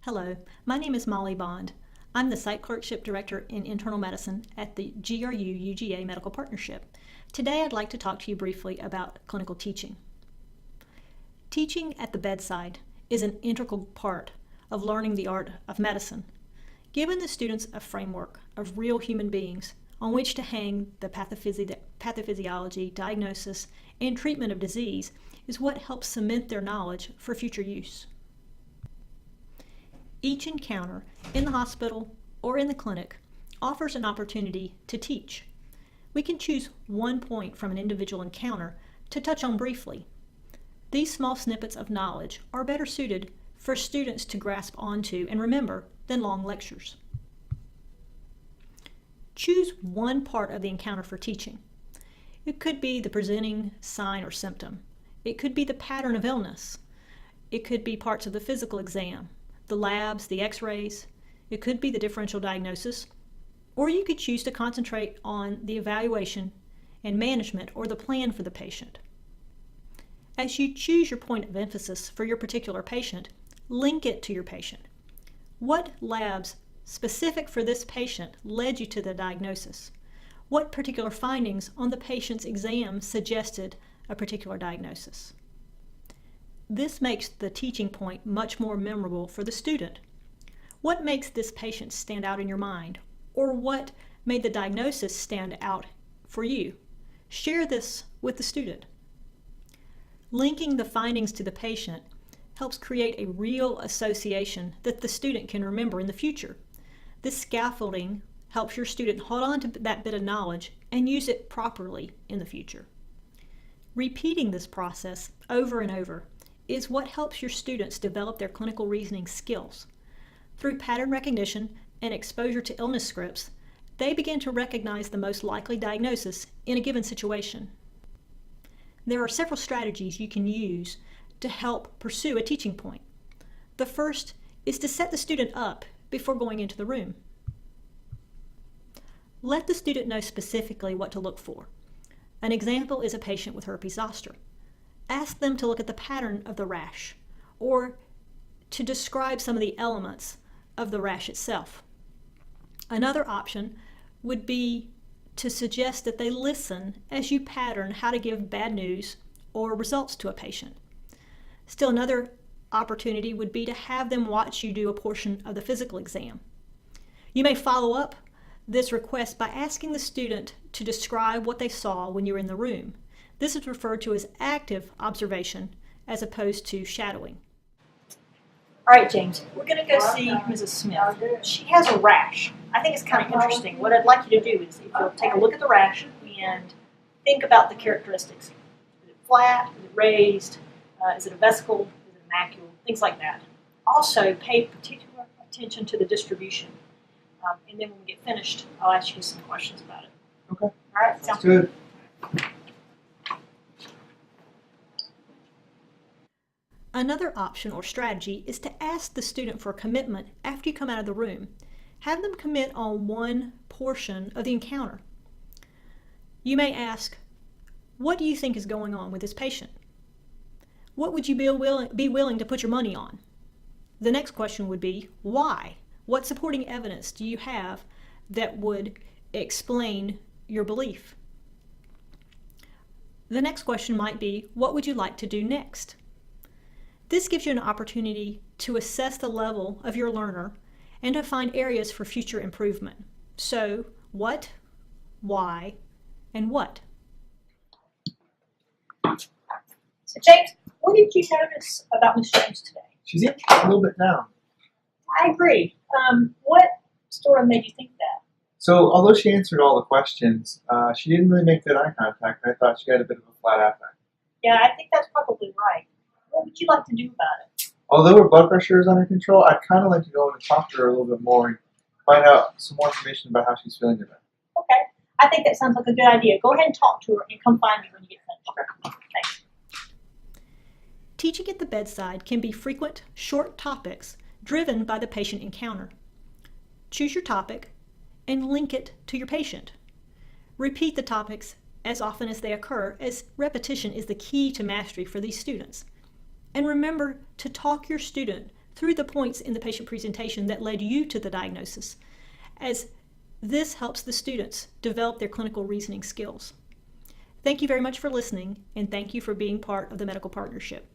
Hello, my name is Molly Bond. I'm the Site Clerkship Director in Internal Medicine at the GRU UGA Medical Partnership. Today I'd like to talk to you briefly about clinical teaching. Teaching at the bedside is an integral part of learning the art of medicine. Giving the students a framework of real human beings on which to hang the pathophysiology, diagnosis, and treatment of disease is what helps cement their knowledge for future use. Each encounter in the hospital or in the clinic offers an opportunity to teach. We can choose one point from an individual encounter to touch on briefly. These small snippets of knowledge are better suited for students to grasp onto and remember than long lectures. Choose one part of the encounter for teaching. It could be the presenting sign or symptom. It could be the pattern of illness. It could be parts of the physical exam, the labs, the x-rays. It could be the differential diagnosis, or you could choose to concentrate on the evaluation and management or the plan for the patient. As you choose your point of emphasis for your particular patient, link it to your patient. What labs specific for this patient led you to the diagnosis? What particular findings on the patient's exam suggested a particular diagnosis? This makes the teaching point much more memorable for the student. What makes this patient stand out in your mind? Or what made the diagnosis stand out for you? Share this with the student. Linking the findings to the patient helps create a real association that the student can remember in the future. This scaffolding helps your student hold on to that bit of knowledge and use it properly in the future. Repeating this process over and over is what helps your students develop their clinical reasoning skills. Through pattern recognition and exposure to illness scripts, they begin to recognize the most likely diagnosis in a given situation. There are several strategies you can use to help pursue a teaching point. The first is to set the student up before going into the room. Let the student know specifically what to look for. An example is a patient with herpes zoster. Ask them to look at the pattern of the rash or to describe some of the elements of the rash itself. Another option would be to suggest that they listen as you pattern how to give bad news or results to a patient. Still, another opportunity would be to have them watch you do a portion of the physical exam. You may follow up this request by asking the student to describe what they saw when you were in the room. This is referred to as active observation as opposed to shadowing. All right, James, we're going to go see Mrs. Smith. She has a rash. I think it's kind of interesting. What I'd like you to do is if you'll take a look at the rash and think about the characteristics. Is it flat? Is it raised? Is it a vesicle? Is it a macule? Things like that. Also, pay particular attention to the distribution. And then when we get finished, I'll ask you some questions about it. Okay. All right? Sounds good. Another option or strategy is to ask the student for a commitment after you come out of the room. Have them commit on one portion of the encounter. You may ask, what do you think is going on with this patient? What would you be willing to put your money on? The next question would be, why? What supporting evidence do you have that would explain your belief? The next question might be, what would you like to do next? This gives you an opportunity to assess the level of your learner and to find areas for future improvement. So, what, why, and what? So James, what did you notice about Miss James today? She seems a little bit down. I agree. What sort of made you think that? So, although she answered all the questions, she didn't really make good eye contact. I thought she had a bit of a flat affect. Yeah, I think that's probably right. What would you like to do about it? Although her blood pressure is under control, I'd kind of like to go in and talk to her a little bit more and find out some more information about how she's feeling today. Okay. I think that sounds like a good idea. Go ahead and talk to her and come find me when you get finished. Okay. Thanks. Teaching at the bedside can be frequent, short topics driven by the patient encounter. Choose your topic and link it to your patient. Repeat the topics as often as they occur, as repetition is the key to mastery for these students. And remember to talk your student through the points in the patient presentation that led you to the diagnosis, as this helps the students develop their clinical reasoning skills. Thank you very much for listening, and thank you for being part of the Medical Partnership.